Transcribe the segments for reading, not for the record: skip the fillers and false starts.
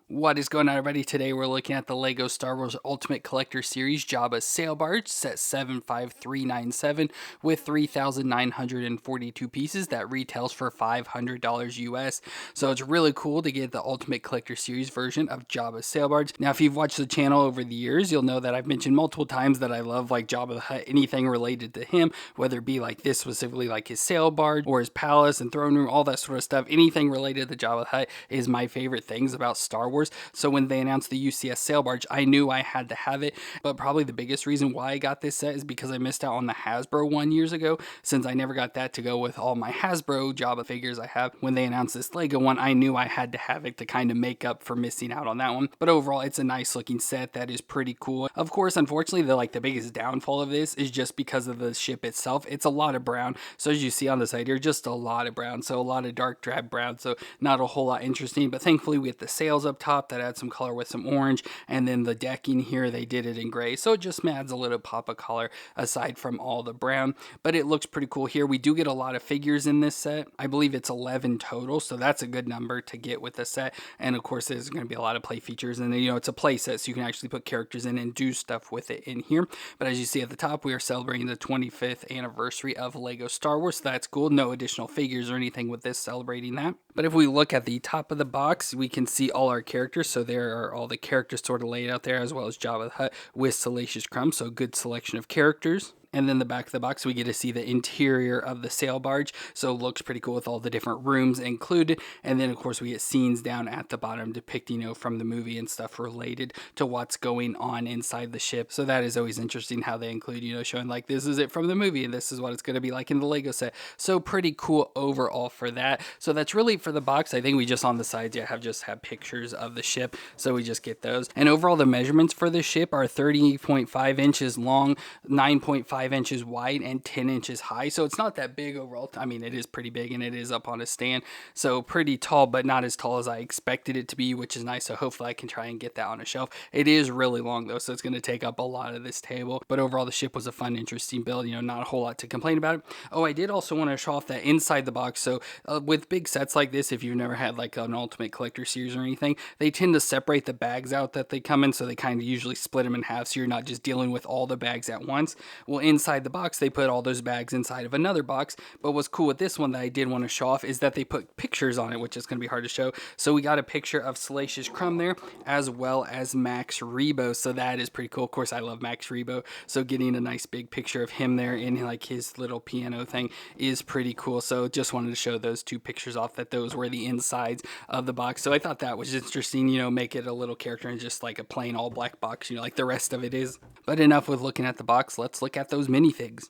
What is going on, everybody? Today we're looking at the LEGO Star Wars Ultimate Collector Series Jabba's Sail Barge, set 75397, with 3,942 pieces that retails for $500 US. So it's really cool to get the Ultimate Collector Series version of Jabba's Sail Barge. Now, if you've watched the channel over the years, you'll know that I've mentioned multiple times that I love like Jabba the Hutt, anything related to him, whether it be like this specifically, like his sail barge or his palace and throne room, all that sort of stuff. Anything related to Jabba the Hutt is my favorite things about Star Wars. So when they announced the UCS sail barge, I knew I had to have it. But probably the biggest reason why I got this set is because I missed out on the Hasbro one years ago, since I never got that to go with all my Hasbro Jabba figures I have. When they announced this LEGO one, I knew I had to have it to kind of make up for missing out on that one. But overall, it's a nice looking set that is pretty cool. Of course, unfortunately, the biggest downfall of this is just because of the ship itself. It's a lot of brown. So as you see on the side here, just a lot of brown. So a lot of dark drab brown. So not a whole lot interesting. But thankfully, we get the sails up top that add some color with some orange, and then the decking here, they did it in gray, so it just adds a little pop of color aside from all the brown. But it looks pretty cool here. We do get a lot of figures in this set. I believe it's 11 total, so that's a good number to get with the set. And of course, there's going to be a lot of play features, and it's a play set, so you can actually put characters in and do stuff with it in here. But as you see at the top, we are celebrating the 25th anniversary of LEGO Star Wars, so that's cool. No additional figures or anything with this celebrating that. But if we look at the top of the box, we can see all our characters. So there are all the characters sort of laid out there, as well as Jabba the Hutt with Salacious Crumb. So good selection of characters. And then the back of the box, we get to see the interior of the sail barge. So it looks pretty cool with all the different rooms included. And then, of course, we get scenes down at the bottom depicting, from the movie and stuff related to what's going on inside the ship. So that is always interesting how they include, showing like this is it from the movie and this is what it's going to be like in the LEGO set. So pretty cool overall for that. So that's really for the box. I think we just on the sides, have pictures of the ship. So we just get those. And overall, the measurements for the ship are 30.5 inches long, 9.5 inches wide, and 10 inches high. So it's not that big overall. I mean, it is pretty big, and it is up on a stand. So pretty tall, but not as tall as I expected it to be, which is nice. So hopefully I can try and get that on a shelf. It is really long though, so it's going to take up a lot of this table. But overall, the ship was a fun, interesting build. Not a whole lot to complain about it. Oh, I did also want to show off that inside the box. So with big sets like this, if you've never had like an Ultimate Collector series or anything, they tend to separate the bags out that they come in. So they kind of usually split them in half, so you're not just dealing with all the bags at once. Well, inside the box, they put all those bags inside of another box. But what's cool with this one that I did want to show off is that they put pictures on it, which is going to be hard to show. So we got a picture of Salacious Crumb there, as well as Max Rebo. So that is pretty cool. Of course, I love Max Rebo. So getting a nice big picture of him there in like his little piano thing is pretty cool. So just wanted to show those two pictures off, that those were the insides of the box. So I thought that was interesting, make it a little character and just like a plain all black box, like the rest of it is. But enough with looking at the box. Let's look at those minifigs.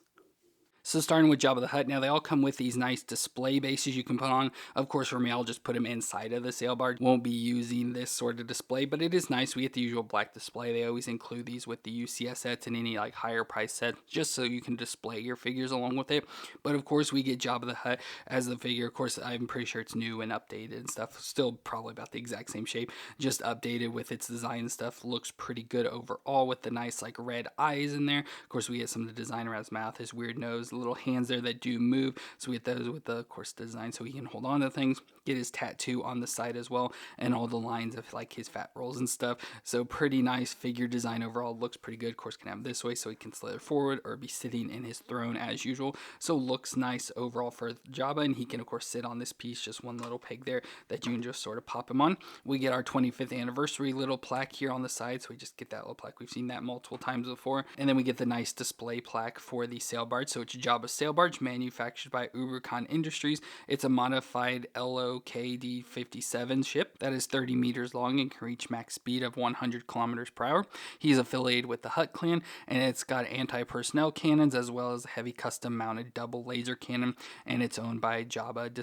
So starting with Jabba the Hutt, now they all come with these nice display bases you can put on. Of course, for me, I'll just put them inside of the sail barge. Won't be using this sort of display, but it is nice. We get the usual black display. They always include these with the UCS sets and any like higher price set, just so you can display your figures along with it. But of course, we get Jabba the Hutt as the figure. Of course, I'm pretty sure it's new and updated and stuff. Still probably about the exact same shape, just updated with its design and stuff. Looks pretty good overall with the nice like red eyes in there. Of course, we get some of the design around his mouth, his weird nose, little hands there that do move. So we get those with the, of course, design so he can hold on to things. Get his tattoo on the side as well, and all the lines of like his fat rolls and stuff. So pretty nice figure design overall. Looks pretty good. Of course, can have this way so he can slither forward or be sitting in his throne as usual. So looks nice overall for Jabba, and he can of course sit on this piece, just one little peg there that you can just sort of pop him on. We get our 25th anniversary little plaque here on the side, so we just get that little plaque. We've seen that multiple times before. And then we get the nice display plaque for the sail barge. So it's Jabba's sail barge, manufactured by Ubercon Industries. It's a modified LOKD 57 ship that is 30 meters long and can reach max speed of 100 kilometers per hour. He's affiliated with the Hutt clan, and it's got anti-personnel cannons as well as a heavy custom mounted double laser cannon, and it's owned by Jabba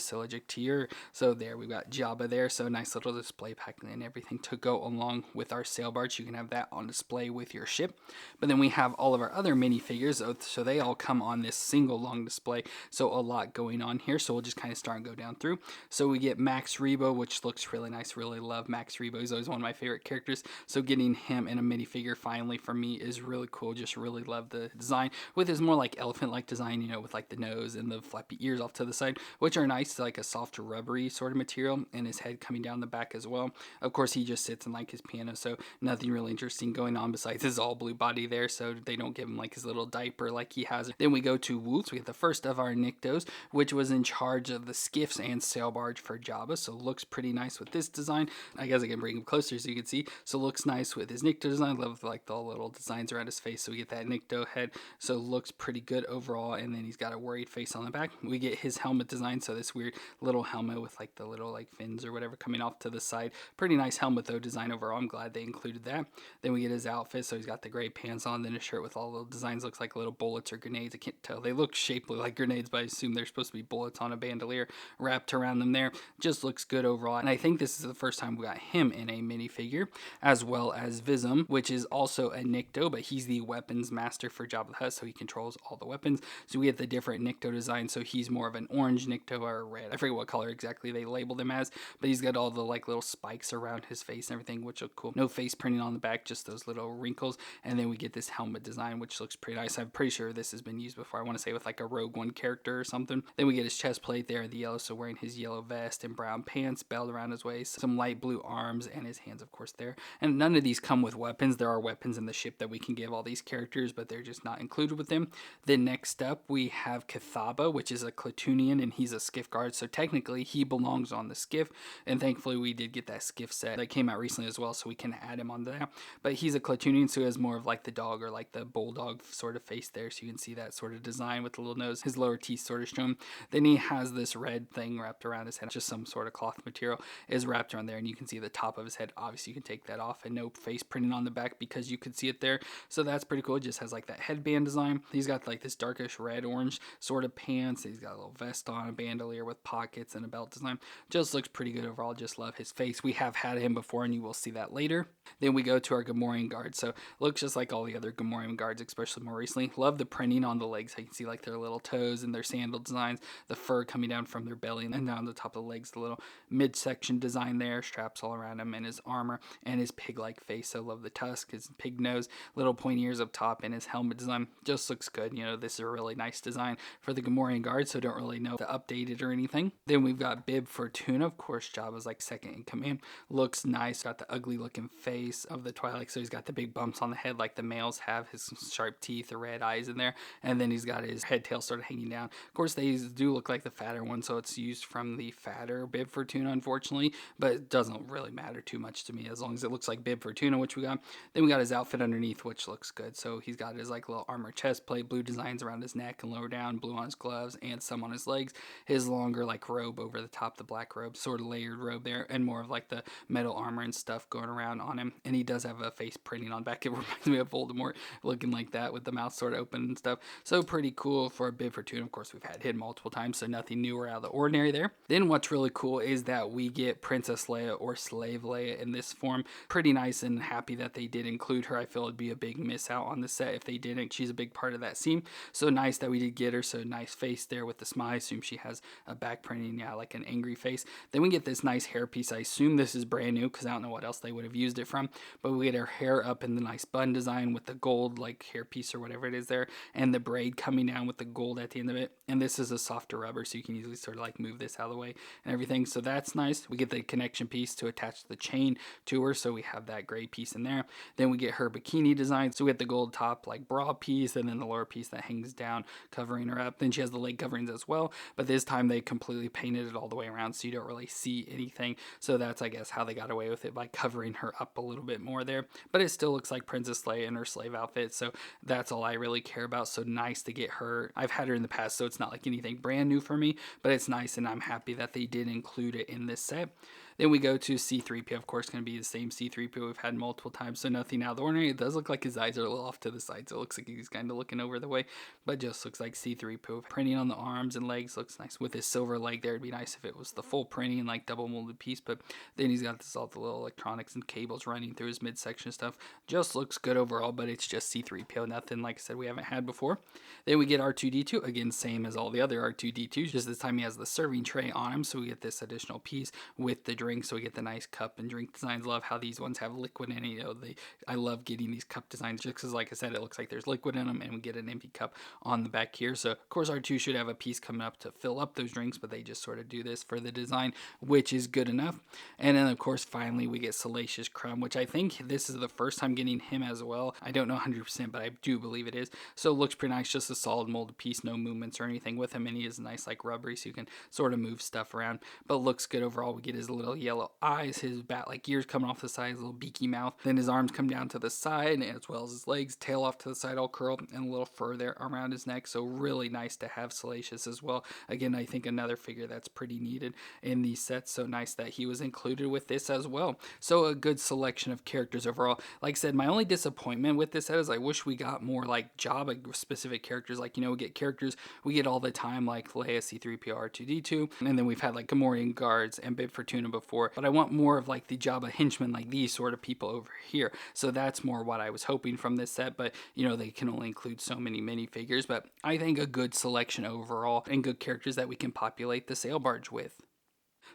Tier. So there we've got Jabba there. So nice little display pack and everything to go along with our sail barge. You can have that on display with your ship. But then we have all of our other minifigures, so they all come on this single long display. So a lot going on here. So we'll just kind of start and go down through. So we get Max Rebo, which looks really nice. Really love Max Rebo. He's always one of my favorite characters. So getting him in a minifigure finally for me is really cool. Just really love the design with his more like elephant-like design, you know, with like the nose and the flappy ears off to the side, which are nice, like a soft rubbery sort of material, and his head coming down the back as well. Of course, he just sits in like his piano, so nothing really interesting going on besides his all blue body there, so they don't give him like his little diaper like he has. Then we go to Wooof. We get the first of our Niktos, which was in charge of the skiffs and sail barge for Jabba, so looks pretty nice with this design. I guess I can bring him closer so you can see. So looks nice with his Nikto design. Love like the little designs around his face, so we get that Nikto head, so looks pretty good overall. And then he's got a worried face on the back. We get his helmet design, so this weird little helmet with like the little like fins or whatever coming off to the side. Pretty nice helmet though, design overall. I'm glad they included that. Then we get his outfit, so he's got the gray pants on, then a shirt with all the designs, looks like little bullets or grenades. I can't tell. They look shapely like grenades, but I assume they're supposed to be bullets on a bandolier wrapped around them there. Just looks good overall. And I think this is the first time we got him in a minifigure, as well as Vizam, which is also a Nikto, but he's the weapons master for Jabba the Hutt, so he controls all the weapons. So we get the different Nikto design, so he's more of an orange Nikto or red. I forget what color exactly they labeled him as, but he's got all the like little spikes around his face and everything, which look cool. No face printing on the back, just those little wrinkles. And then we get this helmet design, which looks pretty nice. I'm pretty sure this has been used before. I want to say with like a Rogue One character or something. Then we get his chest plate there in the yellow, so wearing his yellow vest and brown pants, belt around his waist, some light blue arms, and his hands, of course, there. And none of these come with weapons. There are weapons in the ship that we can give all these characters, but they're just not included with them. Then next up, we have Kithaba, which is a Kletooinian, and he's a skiff guard, so technically he belongs on the skiff. And thankfully, we did get that skiff set that came out recently as well, so we can add him on there. But he's a Kletooinian, so he has more of like the dog or like the bulldog sort of face there, so you can see that sort of design with the little nose, his lower teeth sort of shown. Then he has this red thing wrapped around his head, just some sort of cloth material is wrapped around there, and you can see the top of his head. Obviously, you can take that off, and no face printing on the back because you could see it there, so that's pretty cool. It just has like that headband design. He's got like this darkish red orange sort of pants. He's got a little vest on, a bandolier with pockets, and a belt design. Just looks pretty good overall. Just love his face. We have had him before, and you will see that later. Then we go to our Gamorrean Guard. So looks just like all the other Gamorrean Guards, especially more recently. Love the printing on the legs. You can see like their little toes and their sandal designs, the fur coming down from their belly and down the top of the legs, the little midsection design there, straps all around him, and his armor and his pig-like face. So love the tusk, his pig nose, little pointy ears up top, and his helmet design. Just looks good. You know, this is a really nice design for the Gamorrean Guard, so don't really know to update it or anything. Then we've got Bib Fortuna. Of course, Jabba's like second in command. Looks nice. Got the ugly looking face of the Twilight, so he's got the big bumps on the head like the males have, his sharp teeth, the red eyes in there, and then he's got his head tail sort of hanging down. Of course, they do look like the fatter one, so it's used from the fatter Bib Fortuna, unfortunately, but it doesn't really matter too much to me as long as it looks like Bib Fortuna, which we got. Then we got his outfit underneath, which looks good. So he's got his like little armor chest plate, blue designs around his neck and lower down, blue on his gloves, and some on his legs. His longer like robe over the top, the black robe, sort of layered robe there, and more of like the metal armor and stuff going around on him. And he does have a face printing on back. It reminds me of Voldemort looking like that with the mouth sort of open and stuff. So pretty cool for a Bib Fortuna. Of course, we've had him multiple times, so nothing new or out of the ordinary there. Then what's really cool is that we get Princess Leia or Slave Leia in this form. Pretty nice and happy that they did include her. I feel it'd be a big miss out on the set if they didn't. She's a big part of that scene. So nice that we did get her. So nice face there with the smile. I assume she has a back printing, yeah, like an angry face. Then we get this nice hairpiece. I assume this is brand new because I don't know what else they would have used it from. But we get her hair up in the nice bun design with the gold like hairpiece or whatever it is there, and the braid coming down with the gold at the end of it. And this is a softer rubber, so you can easily sort of like move this out of the way and everything. So that's nice. We get the connection piece to attach the chain to her, so we have that gray piece in there. Then we get her bikini design. So we get the gold top like bra piece, and then the lower piece that hangs down covering her up. Then she has the leg coverings as well, but this time they completely painted it all the way around, so you don't really see anything. So that's, I guess, how they got away with it, by covering her up a little bit more there. But it still looks like Princess Leia in her slave outfit, so that's all I really care about. So nice to get her. I've had her in the past, so it's not like anything brand new for me, but it's nice, and I'm happy that they did include it in this set. Then we go to C-3PO, of course, going to be the same C-3PO we've had multiple times, so nothing out of the ordinary. It does look like his eyes are a little off to the side, so it looks like he's kind of looking over the way, but just looks like C-3PO. Printing on the arms and legs looks nice. With his silver leg there, it'd be nice if it was the full printing, like double molded piece, but then he's got all the little electronics and cables running through his midsection stuff. Just looks good overall, but it's just C-3PO, nothing, like I said, we haven't had before. Then we get R2-D2, again, same as all the other R2-D2s, just this time he has the serving tray on him, so we get this additional piece with the drink, so we get the nice cup and drink designs. Love how these ones have liquid in it. I love getting these cup designs just because, like I said, it looks like there's liquid in them, and we get an empty cup on the back here. So, of course, R2 should have a piece coming up to fill up those drinks, but they just sort of do this for the design, which is good enough. And then, of course, finally, we get Salacious Crumb, which I think this is the first time getting him as well. I don't know 100%, but I do believe it is. So, it looks pretty nice, just a solid molded piece, no movements or anything with him, and he is nice, like rubbery, so you can sort of move stuff around, but looks good overall. We get his little yellow eyes, his bat-like ears coming off the side, his little beaky mouth, then his arms come down to the side, as well as his legs, tail off to the side all curled, and a little fur there around his neck, so really nice to have Salacious as well. Again, I think another figure that's pretty needed in these sets, so nice that he was included with this as well. So a good selection of characters overall. Like I said, my only disappointment with this set is I wish we got more like Jabba specific characters, like, you know, we get characters we get all the time like Leia, C-3PO, R2-D2, and then we've had like Gamorrean Guards and Bib Fortuna before, but I want more of like the Jabba henchmen, like these sort of people over here. So that's more what I was hoping from this set, but you know, they can only include so many minifigures, but I think a good selection overall and good characters that we can populate the sail barge with.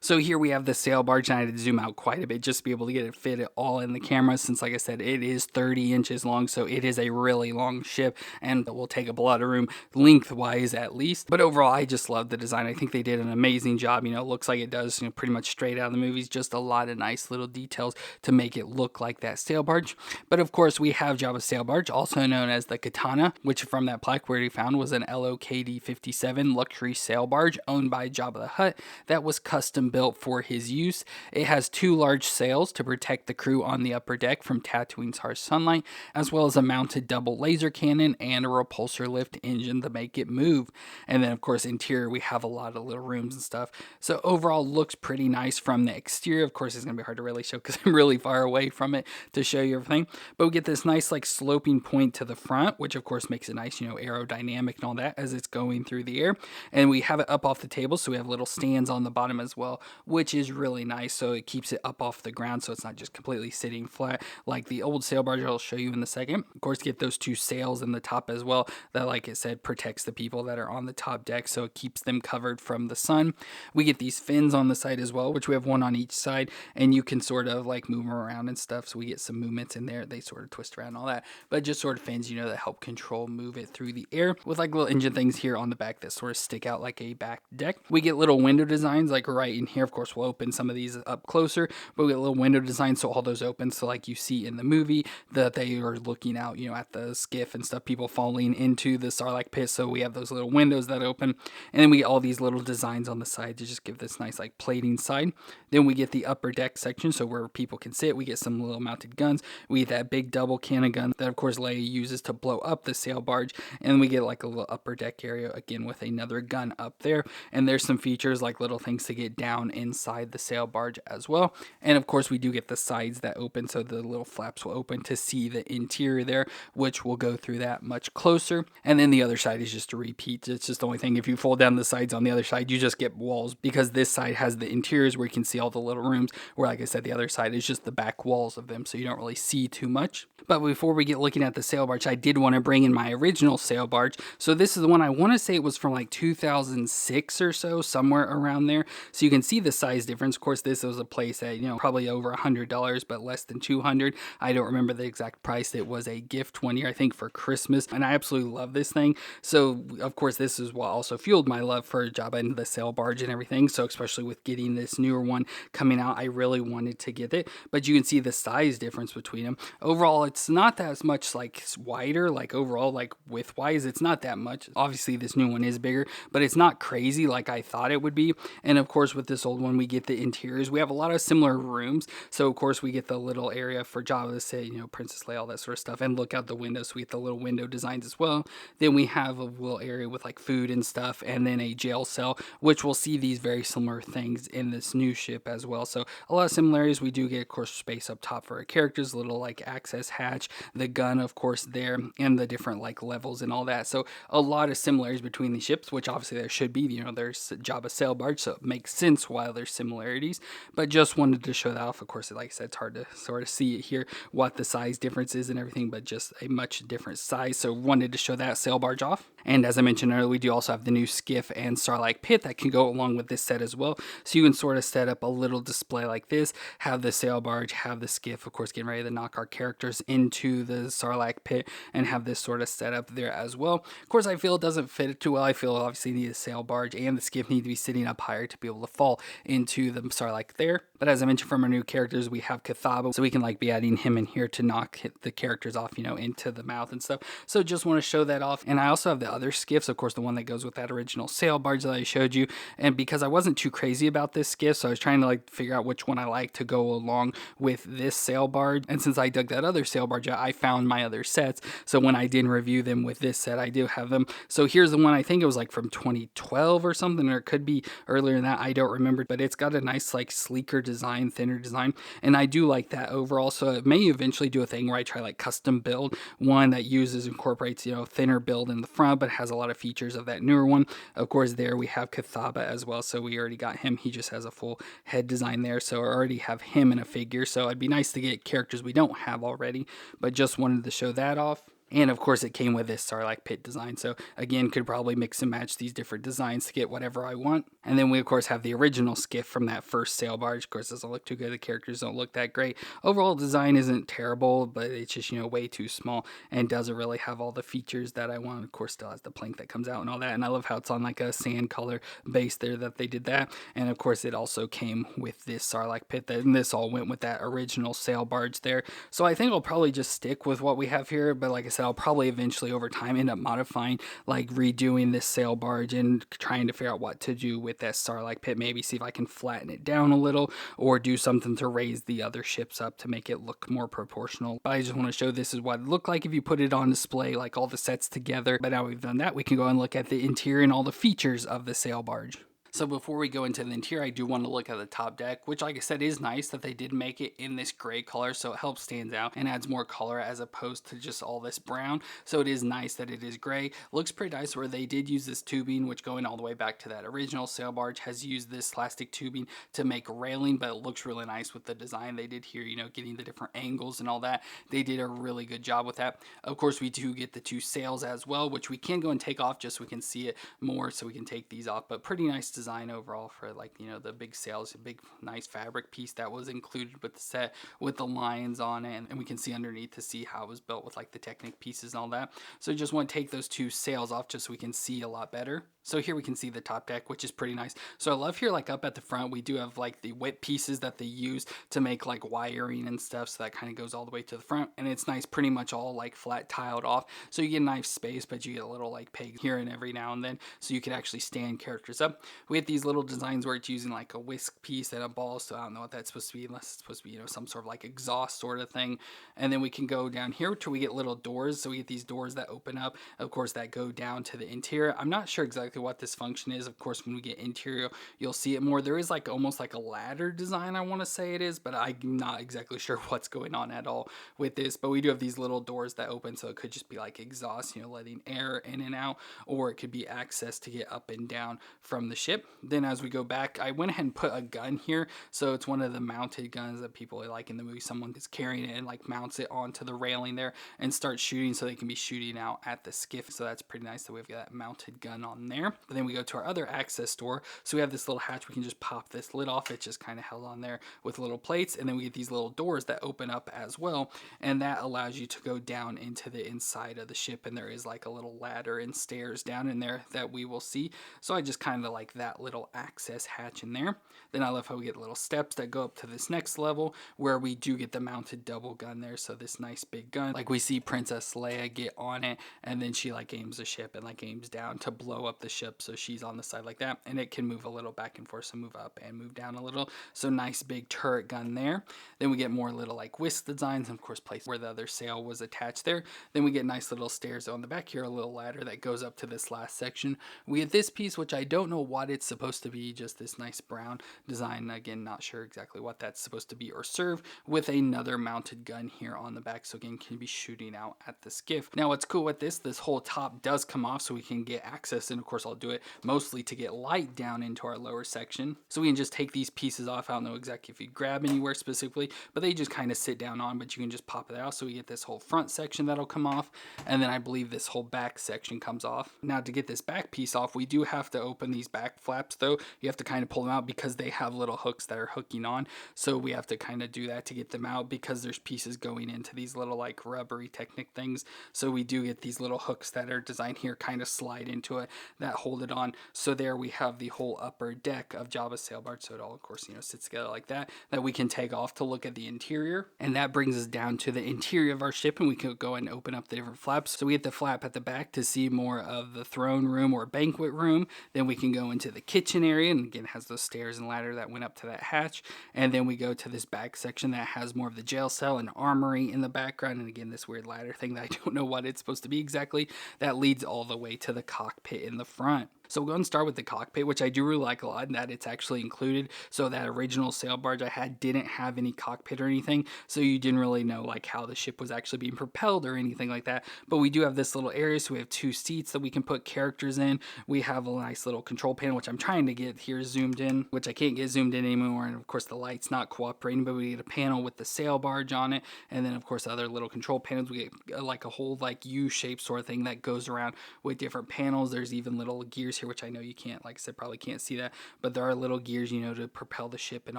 So here we have the sail barge, and I had to zoom out quite a bit just to be able to get it fit it all in the camera, since like I said, it is 30 inches long, so it is a really long ship and will take up a lot of room lengthwise at least. But overall, I just love the design. I think they did an amazing job. You know, it looks like it does, you know, pretty much straight out of the movies, just a lot of nice little details to make it look like that sail barge. But of course, we have Jabba's sail barge, also known as the Khetanna, which from that plaque we already found was an LOKD 57 luxury sail barge owned by Jabba the Hutt that was custom built for his use. It has 2 large sails to protect the crew on the upper deck from Tatooine's harsh sunlight, as well as a mounted double laser cannon and a repulsor lift engine to make it move. And then of course interior we have a lot of little rooms and stuff. So overall looks pretty nice from the exterior. Of course it's going to be hard to really show because I'm really far away from it to show you everything. But we get this nice like sloping point to the front, which of course makes it nice, you know, aerodynamic and all that as it's going through the air. And we have it up off the table, so we have little stands on the bottom as well, which is really nice, so it keeps it up off the ground, so it's not just completely sitting flat like the old sail barge I'll show you in a second. Of course, get those 2 sails in the top as well that, like I said, protects the people that are on the top deck, so it keeps them covered from the sun. We get these fins on the side as well, which we have 1 on each side, and you can sort of like move them around and stuff, so we get some movements in there. They sort of twist around and all that, but just sort of fins, you know, that help control, move it through the air, with like little engine things here on the back that sort of stick out like a back deck. We get little window designs like right in here. Of course, we'll open some of these up closer, but we get little window designs, so all those open, so like you see in the movie that they are looking out, you know, at the skiff and stuff, people falling into the Sarlacc pit, so we have those little windows that open. And then we get all these little designs on the side to just give this nice like plating side. Then we get the upper deck section, so where people can sit. We get some little mounted guns. We get that big double cannon gun that of course Leia uses to blow up the sail barge, and we get like a little upper deck area again with another gun up there. And there's some features like little things to get down inside the sail barge as well. And of course we do get the sides that open, so the little flaps will open to see the interior there, which we'll go through that much closer. And then the other side is just a repeat. It's just the only thing, if you fold down the sides on the other side, you just get walls, because this side has the interiors where you can see all the little rooms, where like I said, the other side is just the back walls of them, so you don't really see too much. But before we get looking at the sail barge, I did want to bring in my original sail barge. So this is the one, I want to say it was from like 2006 or so, somewhere around there. So you can see the size difference. Of course, this was a place at, you know, probably over $100, but less than $200. I don't remember the exact price. It was a gift one year, I think, for Christmas, and I absolutely love this thing. So of course, this is what also fueled my love for Jabba and the sail barge and everything. So especially with getting this newer one coming out, I really wanted to get it. But you can see the size difference between them. Overall, it's not that much like wider, like overall, like width wise, it's not that much. Obviously this new one is bigger, but it's not crazy like I thought it would be. And of course with this old one, we get the interiors. We have a lot of similar rooms. So of course we get the little area for Jabba to sit, you know, Princess Leia, all that sort of stuff, and look out the window. So we get the little window designs as well. Then we have a little area with like food and stuff, and then a jail cell, which we'll see these very similar things in this new ship as well. So a lot of similarities. We do get, of course, space up top for our characters, little like access hatch, the gun, of course, there, and the different like levels and all that. So a lot of similarities between the ships, which obviously there should be. You know, there's Jabba sail barge, so it makes sense why there's similarities. But just wanted to show that off. Of course, like I said, it's hard to sort of see it here what the size difference is and everything, but just a much different size. So wanted to show that sail barge off. And as I mentioned earlier, we do also have the new skiff and Starlight Pit that can go along with this set as well. So you can sort of set up a little display like this, have the sail barge, have the skiff, of course, getting ready to knock our characters into the Starlight Pit, and have this sort of set up there as well. Of course, I feel it doesn't fit too well. I feel obviously the sail barge and the skiff need to be sitting up higher to be able to fall into the Starlight there. But as I mentioned, from our new characters, we have Kithaba, so we can like be adding him in here to knock the characters off, you know, into the mouth and stuff. So just want to show that off. And I also have the other skiffs, of course, the one that goes with that original sail barge that I showed you. And because I wasn't too crazy about this skiff, so I was trying to like figure out which one I like to go along with this sail barge. And since I dug that other sail barge out, I found my other sets. So when I didn't review them with this set, I do have them. So here's the one, I think it was like from 2012 or something, or it could be earlier than that. I don't remember, but it's got a nice like sleeker design, thinner design, and I do like that overall. So it may eventually do a thing where I try like custom build one that incorporates, you know, thinner build in the front, but has a lot of features of that newer one. Of course, there we have Kithaba as well. So we already got him. He just has a full head design there. So I already have him in a figure. So it'd be nice to get characters we don't have already, but just wanted to show that off. And of course it came with this Starlight Pit design. So again, could probably mix and match these different designs to get whatever I want. And then we of course have the original skiff from that first sail barge. Of course, doesn't look too good. The characters don't look that great. Overall design isn't terrible, but it's just, you know, way too small and doesn't really have all the features that I want. Of course, still has the plank that comes out and all that. And I love how it's on like a sand color base there that they did that. And of course it also came with this Starlight Pit, and this all went with that original sail barge there. So I think I'll probably just stick with what we have here. But like I said, I'll probably eventually over time end up modifying, like redoing this sail barge and trying to figure out what to do with that Starlight Pit. Maybe see if I can flatten it down a little or do something to raise the other ships up to make it look more proportional. But I just want to show this is what it looked like if you put it on display, like all the sets together. But now we've done that, we can go and look at the interior and all the features of the sail barge. So before we go into the interior, I do want to look at the top deck, which like I said is nice that they did make it in this gray color, so it helps stand out and adds more color as opposed to just all this brown. So it is nice that it is gray. Looks pretty nice where they did use this tubing, which going all the way back to that original sail barge has used this plastic tubing to make railing, but it looks really nice with the design they did here, you know, getting the different angles and all that. They did a really good job with that. Of course, we do get the two sails as well, which we can go and take off just so we can see it more, so we can take these off, but pretty nice design overall for, like, you know, the big sails, a big nice fabric piece that was included with the set with the lions on it, and we can see underneath to see how it was built with like the Technic pieces and all that. So just want to take those two sails off just so we can see a lot better. So here we can see the top deck, which is pretty nice. So I love here, like up at the front, we do have like the whip pieces that they use to make like wiring and stuff. So that kind of goes all the way to the front, and it's nice, pretty much all like flat tiled off. So you get a nice space, but you get a little like peg here and every now and then, so you can actually stand characters up. We get these little designs where it's using like a whisk piece and a ball. So I don't know what that's supposed to be, unless it's supposed to be, you know, some sort of like exhaust sort of thing. And then we can go down here till we get little doors. So we get these doors that open up, of course, that go down to the interior. I'm not sure exactly what this function is. Of course, when we get interior, you'll see it more. There is like almost like a ladder design, I want to say it is, but I'm not exactly sure what's going on at all with this. But we do have these little doors that open, so it could just be like exhaust, you know, letting air in and out, or it could be access to get up and down from the ship. Then as we go back, I went ahead and put a gun here. So it's one of the mounted guns that people like in the movie. Someone is carrying it and like mounts it onto the railing there and starts shooting, so they can be shooting out at the skiff. So that's pretty nice that we've got that mounted gun on there. But then we go to our other access door. So we have this little hatch. We can just pop this lid off. It's just kind of held on there with little plates. And then we get these little doors that open up as well. And that allows you to go down into the inside of the ship. And there is like a little ladder and stairs down in there that we will see. So I just kind of like that little access hatch in there. Then I love how we get little steps that go up to this next level where we do get the mounted double gun there. So this nice big gun, like we see Princess Leia get on it, and then she like aims the ship and like aims down to blow up the ship, so she's on the side like that, and it can move a little back and forth, so move up and move down a little. So nice big turret gun there. Then we get more little like whisk designs, and of course place where the other sail was attached there. Then we get nice little stairs on the back here, a little ladder that goes up to this last section. We have this piece, which I don't know what it's supposed to be, just this nice brown design. Again, not sure exactly what that's supposed to be or serve, with another mounted gun here on the back, so again can be shooting out at the skiff. Now what's cool with this whole top does come off, so we can get access, and of course I'll do it mostly to get light down into our lower section. So we can just take these pieces off. I don't know exactly if you grab anywhere specifically, but they just kind of sit down on, but you can just pop it out. So we get this whole front section that'll come off, and then I believe this whole back section comes off. Now to get this back piece off, we do have to open these back flaps though. You have to kind of pull them out because they have little hooks that are hooking on. So we have to kind of do that to get them out, because there's pieces going into these little like rubbery Technic things. So we do get these little hooks that are designed here kind of slide into it that hold it on. So there we have the whole upper deck of Jabba's sail barge. So it all of course, you know, sits together like that we can take off to look at the interior. And that brings us down to the interior of our ship, and we can go and open up the different flaps. So we get the flap at the back to see more of the throne room or banquet room. Then we can go into the kitchen area, and again it has those stairs and ladder that went up to that hatch. And then we go to this back section that has more of the jail cell and armory in the background, and again this weird ladder thing that I don't know what it's supposed to be exactly, that leads all the way to the cockpit in the front. So we'll go and start with the cockpit, which I do really like a lot, and that it's actually included. So that original sail barge I had didn't have any cockpit or anything, so you didn't really know like how the ship was actually being propelled or anything like that. But we do have this little area, so we have 2 seats that we can put characters in. We have a nice little control panel, which I'm trying to get here zoomed in, which I can't get zoomed in anymore, and of course the light's not cooperating, but we get a panel with the sail barge on it, and then of course other little control panels. We get like a whole like U-shaped sort of thing that goes around with different panels. There's even little gears here, which I know you can't, like I said, probably can't see that, but there are little gears, you know, to propel the ship and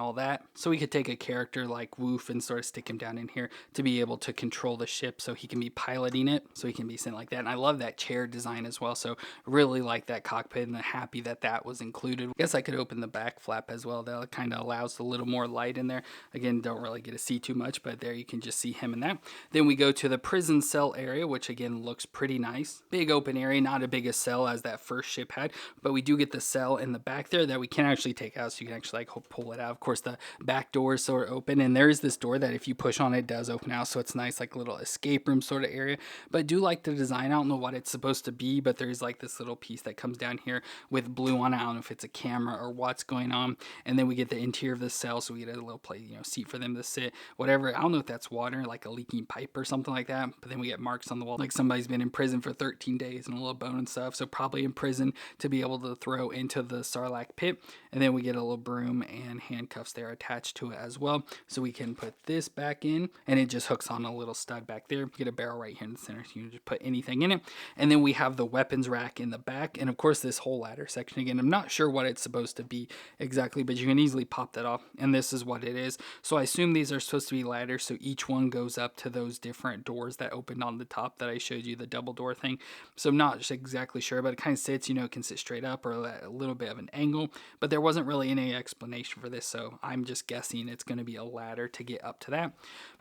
all that. So we could take a character like Wooof and sort of stick him down in here to be able to control the ship, so he can be piloting it, so he can be sent like that. And I love that chair design as well, so really like that cockpit, and I'm happy that that was included. I guess I could open the back flap as well. That kind of allows a little more light in there. Again, don't really get to see too much, but there you can just see him in that. Then we go to the prison cell area, which again looks pretty nice. Big open area, not a big a cell as that first ship had, but we do get the cell in the back there that we can actually take out, so you can actually like pull it out. Of course the back door is sort of open, and there is this door that if you push on it does open out, so it's nice like little escape room sort of area. But I do like the design. I don't know what it's supposed to be, but there's like this little piece that comes down here with blue on it. I don't know if it's a camera or what's going on. And then we get the interior of the cell, so we get a little place, you know, seat for them to sit, whatever. I don't know if that's water, like a leaking pipe or something like that, but then we get marks on the wall like somebody's been in prison for 13 days and a little bone and stuff, so probably in prison to be able to throw into the Sarlacc pit. And then we get a little broom and handcuffs there attached to it as well, so we can put this back in, and it just hooks on a little stud back there. Get a barrel right here in the center, so you can just put anything in it. And then we have the weapons rack in the back, and of course this whole ladder section. Again, I'm not sure what it's supposed to be exactly, but you can easily pop that off, and this is what it is. So I assume these are supposed to be ladders, so each one goes up to those different doors that opened on the top that I showed you, the double door thing. So I'm not exactly sure, but it kind of sits, you know, it can sit straight up or a little bit of an angle, but there wasn't really any explanation for this, so I'm just guessing it's going to be a ladder to get up to that.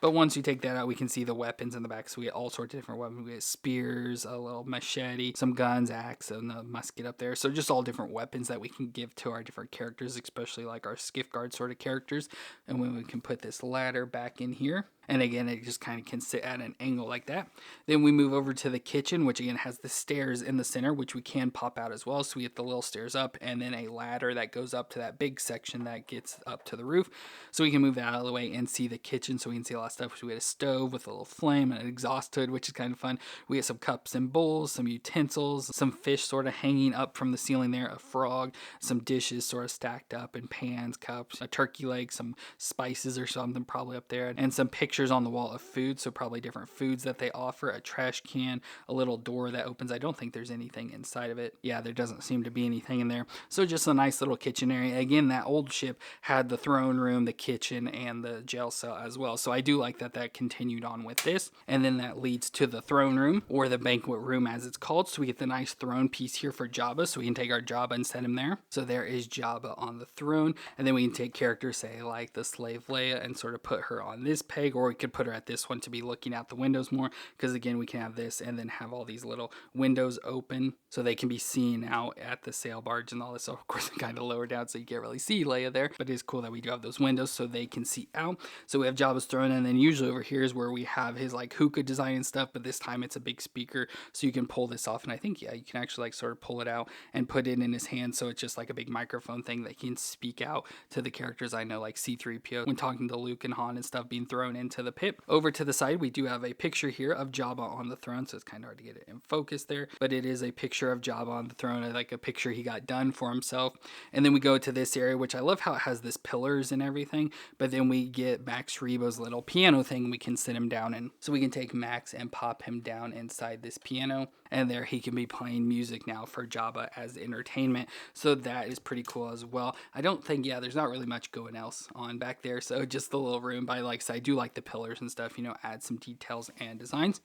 But once you take that out, we can see the weapons in the back, so we get all sorts of different weapons. We get spears, a little machete, some guns, axe, and a musket up there, so just all different weapons that we can give to our different characters, especially like our skiff guard sort of characters. And when we can put this ladder back in here, and again it just kind of can sit at an angle like that. Then we move over to the kitchen, which again has the stairs in the center, which we can pop out as well, so we get the little stairs up, and then a ladder that goes up to that big section that gets up to the roof, so we can move that out of the way and see the kitchen, so we can see a lot of stuff. So we get a stove with a little flame and an exhaust hood, which is kind of fun. We get some cups and bowls, some utensils, some fish sort of hanging up from the ceiling there, a frog, some dishes sort of stacked up, and pans, cups, a turkey leg, some spices or something probably up there, and some pictures on the wall of food, so probably different foods that they offer, a trash can, a little door that opens. I don't think there's anything inside of it. Yeah, there doesn't seem to be anything in there. So just a nice little kitchen area. Again, that old ship had the throne room, the kitchen, and the jail cell as well, so I do like that that continued on with this. And then that leads to the throne room, or the banquet room as it's called, so we get the nice throne piece here for Jabba, so we can take our Jabba and set him there. So there is Jabba on the throne, and then we can take characters, say like the slave Leia, and sort of put her on this peg, or we could put her at this one to be looking out the windows more, because again, we can have this and then have all these little windows open so they can be seen out at the sail barge and all this. So of course, kind of lower down so you can't really see Leia there, but it is cool that we do have those windows so they can see out. So we have Jabba's throne, and then usually over here is where we have his like hookah design and stuff, but this time it's a big speaker, so you can pull this off, and I think, yeah, you can actually like sort of pull it out and put it in his hand, so it's just like a big microphone thing that he can speak out to the characters. I know like C-3PO when talking to Luke and Han and stuff being thrown into the pit. Over to the side, we do have a picture here of Jabba on the throne, so it's kind of hard to get it in focus there, but it is a picture of Jabba on the throne, like a picture he got done for himself. And then we go to this area, which I love how it has this pillars and everything, but then we get Max Rebo's little piano thing we can sit him down in. So we can take Max and pop him down inside this piano, and there he can be playing music now for Jabba as entertainment. So that is pretty cool as well. I don't think, yeah, there's not really much going else on back there, so just the little room. But like I said, I do like the pillars and stuff, you know, add some details and designs.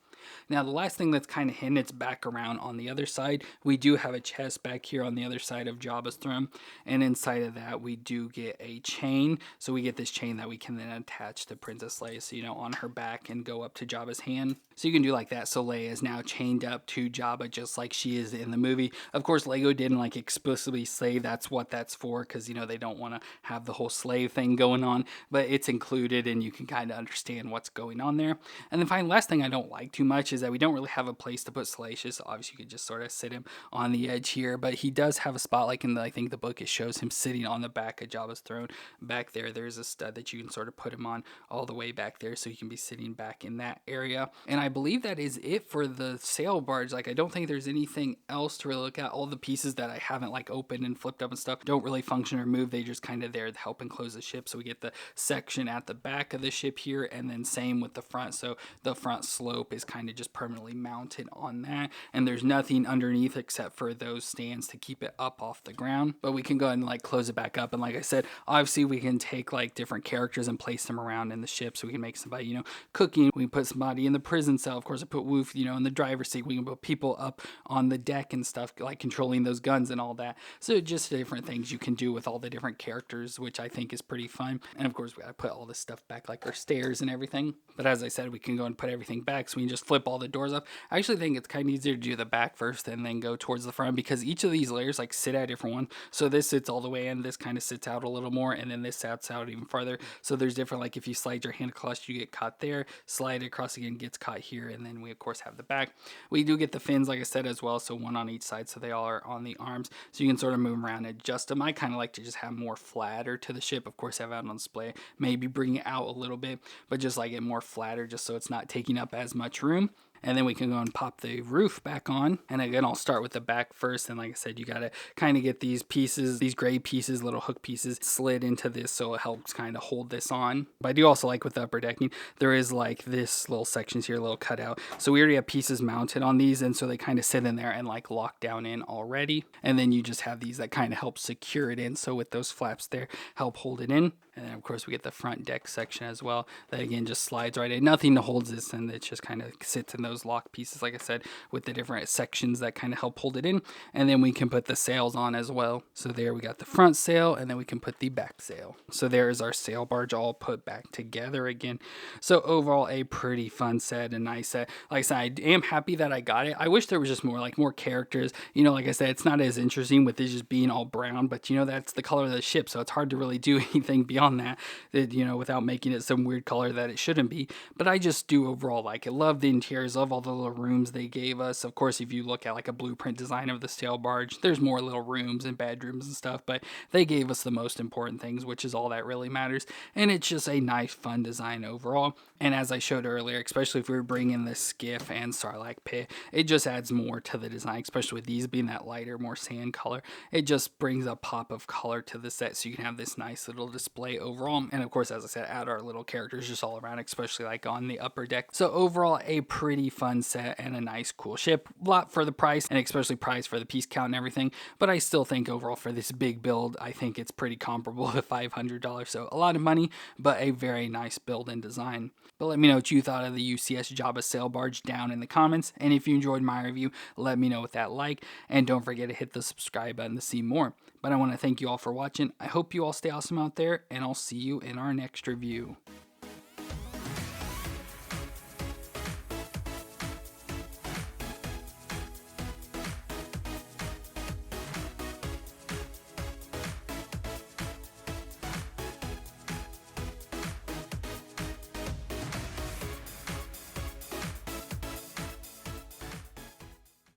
Now the last thing that's kind of hidden, it's back around on the other side. We do have a chest back here on the other side of Jabba's throne, and inside of that we do get a chain. So we get this chain that we can then attach to Princess Leia, so, you know, on her back and go up to Jabba's hand. So you can do like that. So Leia is now chained up to Jabba just like she is in the movie. Of course, Lego didn't like explicitly say that's what that's for, because, you know, they don't want to have the whole slave thing going on, but it's included and you can kind of understand what's going on there. And then finally, last thing I don't like too much is that we don't really have a place to put Salacious. Obviously, you could just sort of sit him on the edge here, but he does have a spot, like in the, I think the book, it shows him sitting on the back of Jabba's throne. Back there, there's a stud that you can sort of put him on all the way back there, so he can be sitting back in that area. And I believe that is it for the sail barge. Like, I don't think there's anything else to really look at. All the pieces that I haven't like opened and flipped up and stuff don't really function or move. They just kind of there to help enclose the ship. So we get the section at the back of the ship here, and then same with the front. So the front slope is kind of just permanently mounted on that, and there's nothing underneath except for those stands to keep it up off the ground. But we can go ahead and like close it back up, and like I said, obviously we can take like different characters and place them around in the ship. So we can make somebody, you know, cooking. We can put somebody in the prison cell. Of course, I put Wooof, you know, in the driver's seat. We can put people up on the deck and stuff, like controlling those guns and all that. So just different things you can do with all the different characters, which I think is pretty fun. And of course, we gotta put all this stuff back, like our stairs and everything. But as I said, we can go and put everything back, so we can just flip all the doors up. I actually think it's kind of easier to do the back first and then go towards the front, because each of these layers like sit at a different one. So this sits all the way in, this kind of sits out a little more, and then this sits out even farther. So there's different, like if you slide your hand across, you get caught there, slide it across again, gets caught here, and then we of course have the back. We do get the fins, like I said, as well, so one on each side, so they all are on the arms, so you can sort of move them around and adjust them. I kind of like to just have more flatter to the ship. Of course, have it on display, maybe bring it out a little bit, but just like it more flatter, just so it's not taking up as much room. And then we can go and pop the roof back on. And again, I'll start with the back first. And like I said, you got to kind of get these pieces, these gray pieces, little hook pieces, slid into this, so it helps kind of hold this on. But I do also like with the upper decking, there is like this little sections here, little cutout. So we already have pieces mounted on these, and so they kind of sit in there and like lock down in already. And then you just have these that kind of help secure it in. So with those flaps there, help hold it in. And then of course we get the front deck section as well, that again just slides right in. Nothing holds this, and it just kind of sits in those lock pieces, like I said, with the different sections that kind of help hold it in. And then we can put the sails on as well. So there we got the front sail, and then we can put the back sail. So there is our sail barge all put back together again. So overall, a pretty fun set, a nice set. Like I said, I am happy that I got it. I wish there was just more characters. You know, like I said, it's not as interesting with this just being all brown, but you know, that's the color of the ship, so it's hard to really do anything beyond that, you know, without making it some weird color that it shouldn't be. But I just do overall like it. Love the interiors, love all the little rooms they gave us. Of course, if you look at like a blueprint design of the sail barge, there's more little rooms and bedrooms and stuff, but they gave us the most important things, which is all that really matters. And it's just a nice, fun design overall. And as I showed earlier, especially if we were bringing the skiff and Sarlacc pit, it just adds more to the design, especially with these being that lighter, more sand color. It just brings a pop of color to the set, so you can have this nice little display overall. And of course, as I said, add our little characters just all around, especially like on the upper deck. So overall, a pretty fun set and a nice, cool ship. A lot for the price, and especially price for the piece count and everything. But I still think overall for this big build, I think it's pretty comparable to $500. So a lot of money, but a very nice build and design. But let me know what you thought of the UCS Jabba sail barge down in the comments. And if you enjoyed my review, let me know with that like. And don't forget to hit the subscribe button to see more. But I want to thank you all for watching. I hope you all stay awesome out there, and I'll see you in our next review.